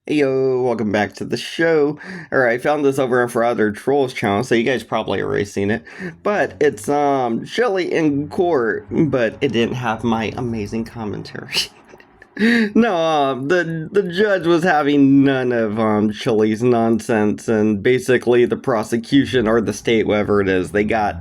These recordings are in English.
Hey yo, welcome back to the show. Alright, I found this over on for other trolls channel, so you guys probably already seen it. But it's Shelly in court, but it didn't have my amazing commentary. No, the judge was having none of Chili's nonsense, and basically the prosecution or the state, whatever it is, they got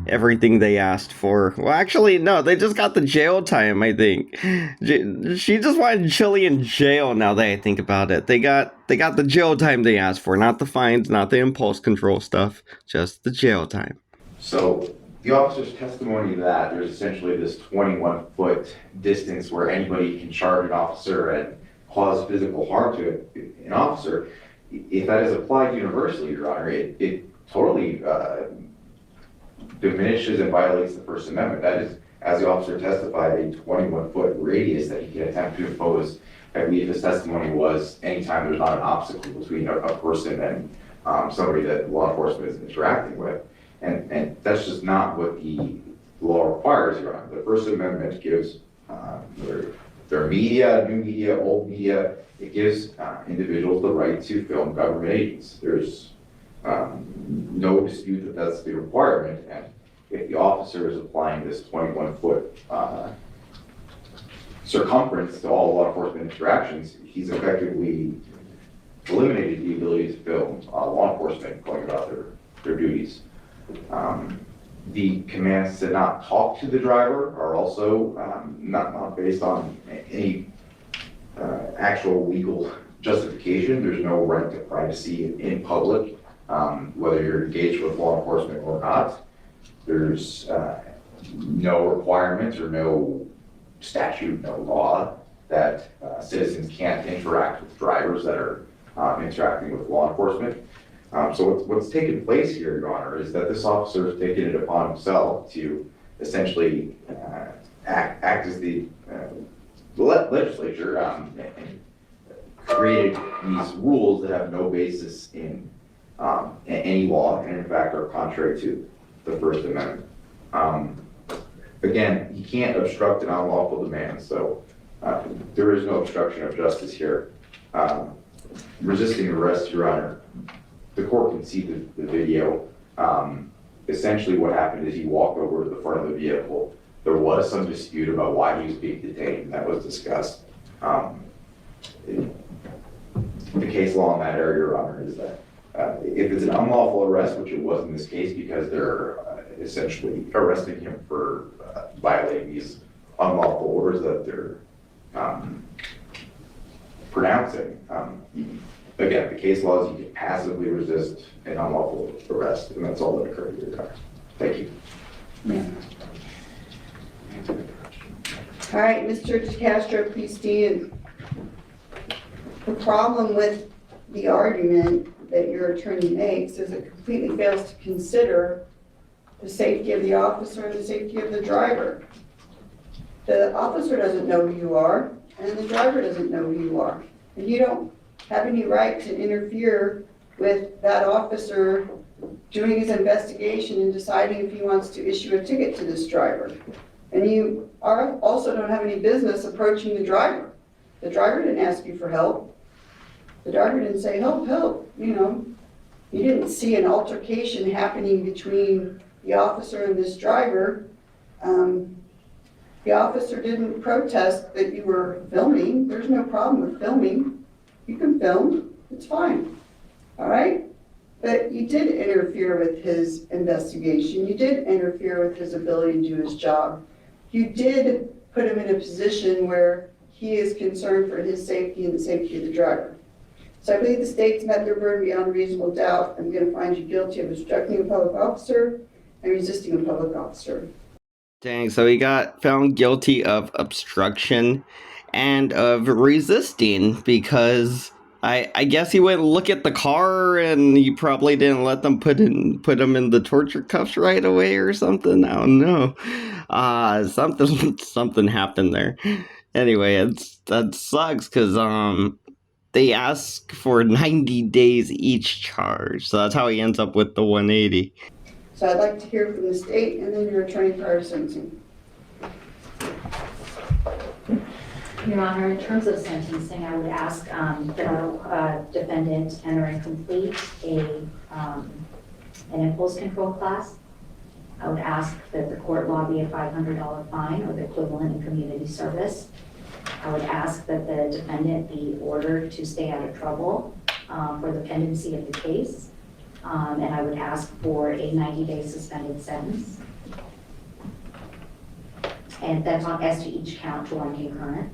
everything they asked for. Well, actually, no, they just got the jail time. I think she just wanted Chili in jail. Now that I think about it, they got the jail time they asked for, not the fines, not the impulse control stuff, just the jail time. So the officer's testimony that there's essentially this 21-foot distance where anybody can charge an officer and cause physical harm to an officer, if that is applied universally, Your Honor, it totally diminishes and violates the First Amendment. That is, as the officer testified, a 21-foot radius that he can attempt to impose. I believe his testimony was anytime there's not an obstacle between a person and somebody that law enforcement is interacting with. And that's just not what the law requires, Your Honor. The First Amendment gives their media, new media, old media, it gives individuals the right to film government agents. There's no dispute that that's the requirement. And if the officer is applying this 21-foot circumference to all law enforcement interactions, he's effectively eliminated the ability to film law enforcement going about their duties. The commands to not talk to the driver are also not based on any actual legal justification. There's no right to privacy in public, whether you're engaged with law enforcement or not. There's no requirement or no statute, no law that citizens can't interact with drivers that are interacting with law enforcement. So what's taken place here, Your Honor, is that this officer has taken it upon himself to essentially act as the legislature and created these rules that have no basis in any law and in fact are contrary to the First Amendment. Again, he can't obstruct an unlawful demand, so there is no obstruction of justice here. Resisting arrest, Your Honor, the court can see the video. Essentially what happened is he walked over to the front of the vehicle. There was some dispute about why he was being detained, and that was discussed. The case law in that area, Your Honor, is that if it's an unlawful arrest, which it was in this case because they're essentially arresting him for violating these unlawful orders that they're pronouncing, again, the case law is you can passively resist an unlawful arrest, and that's all that occurred here. Thank you. Yeah. All right, Mr. DeCastro, please stand. The problem with the argument that your attorney makes is it completely fails to consider the safety of the officer and the safety of the driver. The officer doesn't know who you are, and the driver doesn't know who you are. And you don't have any right to interfere with that officer doing his investigation and deciding if he wants to issue a ticket to this driver. And you also don't have any business approaching the driver. The driver didn't ask you for help. The driver didn't say, help, help, you know. You didn't see an altercation happening between the officer and this driver. The officer didn't protest that you were filming. There's no problem with filming. You can film, it's fine, all right? But you did interfere with his investigation. You did interfere with his ability to do his job. You did put him in a position where he is concerned for his safety and the safety of the driver. So I believe the state's met their burden beyond reasonable doubt. I'm going to find you guilty of obstructing a public officer and resisting a public officer. Dang, so he got found guilty of obstruction and of resisting because I guess he went look at the car and he probably didn't let them put him in the torture cuffs right away or something. I don't know. Something happened there. Anyway, that sucks because they ask for 90 days each charge, so that's how he ends up with the 180. So I'd like to hear from the state and then your attorney prior to sentencing. Your Honor, in terms of sentencing, I would ask that our defendant enter and complete an impulse control class. I would ask that the court lobby a $500 fine or the equivalent in community service. I would ask that the defendant be ordered to stay out of trouble for the pendency of the case. And I would ask for a 90-day suspended sentence. And that's on as to each count to one concurrent.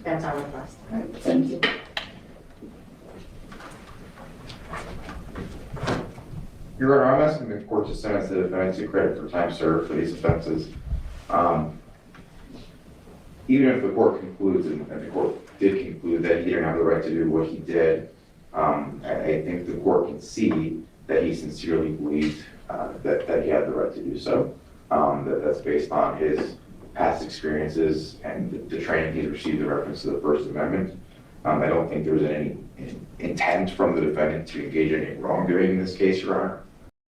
That's our request. All right, thank you. Your Honor, I'm asking the court to sentence the defendant to credit for time served for these offenses. Even if the court concludes, and the court did conclude that he didn't have the right to do what he did, I think the court can see that he sincerely believed that he had the right to do so. That's based on his past experiences and the training he's received in reference to the First Amendment. I don't think there was any intent from the defendant to engage in any wrongdoing in this case, Your Honor.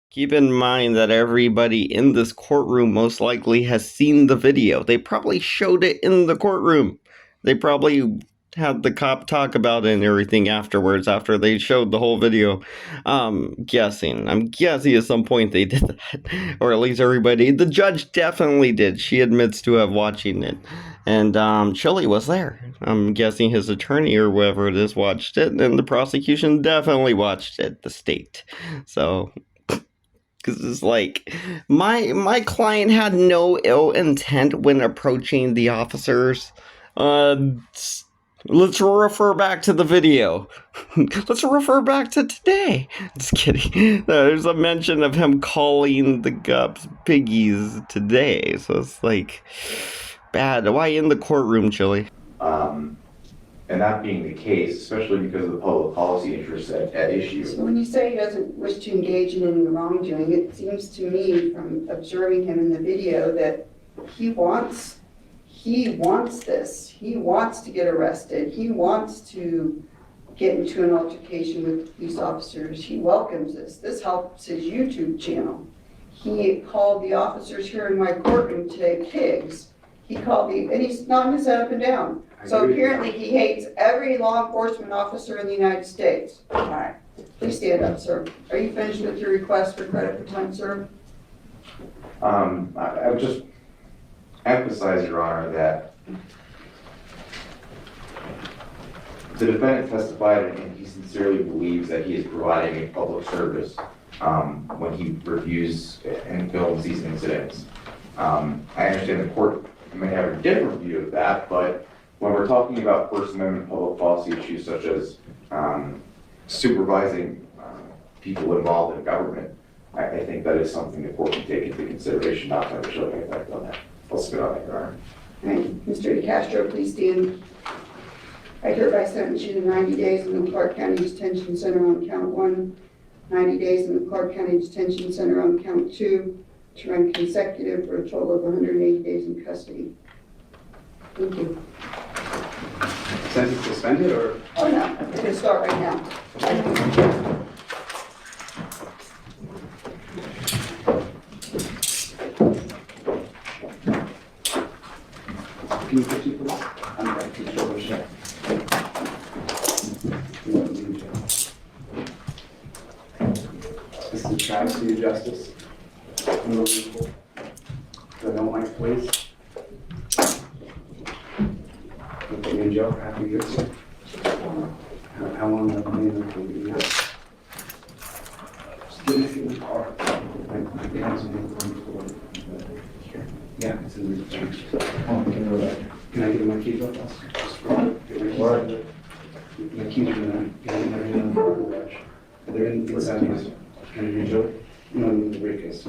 Keep in mind that everybody in this courtroom most likely has seen the video. They probably showed it in the courtroom. They probably had the cop talk about it and everything afterwards, after they showed the whole video. I'm guessing at some point they did that. Or at least everybody. The judge definitely did. She admits to have watching it. And Chili was there. I'm guessing his attorney or whoever it is watched it. And the prosecution definitely watched it, the state. So... because it's like, my client had no ill intent when approaching the officers. Let's refer back to the video. Let's refer back to today. Just kidding. There's a mention of him calling the cops piggies today. So it's like, bad. Why in the courtroom, Chili? And that being the case, especially because of the public policy interests at issue. So when you say he doesn't wish to engage in any wrongdoing, it seems to me from observing him in the video that he wants this. He wants to get arrested. He wants to get into an altercation with police officers. He welcomes this. This helps his YouTube channel. He called the officers here in my courtroom today pigs. He called and he's nodding his head up and down. So apparently he hates every law enforcement officer in the United States. All right, please stand up, sir. Are you finished with your request for credit for time served? I would just emphasize, Your Honor, that the defendant testified and he sincerely believes that he is providing a public service when he reviews and films these incidents. I understand the court may have a different view of that, but when we're talking about First Amendment public policy issues such as supervising people involved in government, I think that is something the court can take into consideration, not to have a chilling effect on that. I'll spit on that, Your Honor. All right, Mr. DeCastro, please stand. I hereby sentence you to 90 days in the Clark County Detention Center on count 1, 90 days in the Clark County Detention Center on count 2, to run consecutive for a total of 180 days in custody. Thank you. Sentence suspended or? Oh no, I'm going to start right now. Can you put your please? I'm right to the shoulder check. This is a travesty of justice. Little people that don't like police. They'll put me in jail for half a year, sir. How long have I been in the jail? Just give me a few car. My dad's been going before. Yeah, it's in the return. Can I give my keys up? My keys are in the garage. They're inside my, can I use it? No, in the briefcase.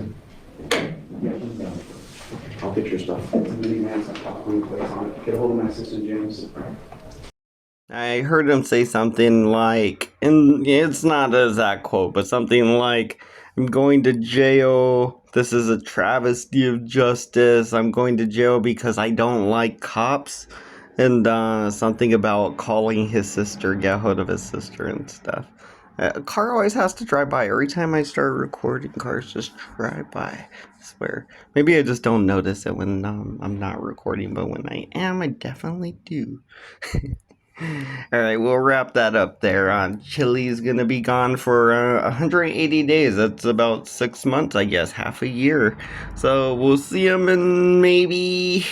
I'll get your stuff. It's a minivan, some popcorn place on it. Get a hold of my assistant, James. I heard him say something like, and it's not an exact quote, but something like, I'm going to jail. This is a travesty of justice. I'm going to jail because I don't like cops. And something about calling his sister, get hold of his sister and stuff. A car always has to drive by. Every time I start recording, cars just drive by. I swear. Maybe I just don't notice it when I'm not recording, but when I am, I definitely do. Alright, we'll wrap that up there. Chili's gonna be gone for 180 days. That's about 6 months, I guess, half a year. So we'll see him in maybe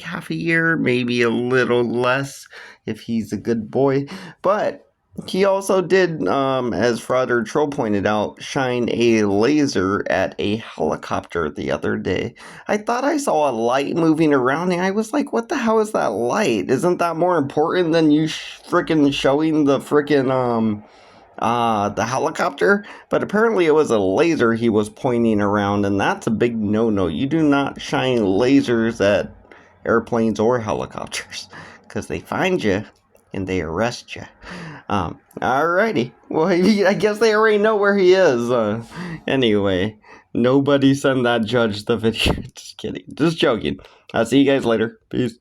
half a year, maybe a little less if he's a good boy. But he also did, as Frauder Troll pointed out, shine a laser at a helicopter the other day. I thought I saw a light moving around, and I was like, what the hell is that light? Isn't that more important than you frickin' showing the frickin', the helicopter? But apparently it was a laser he was pointing around, and that's a big no-no. You do not shine lasers at airplanes or helicopters, because they find you and they arrest you. Alrighty. Well, I guess they already know where he is. Anyway, nobody send that judge the video. Just kidding. Just joking. I'll see you guys later. Peace.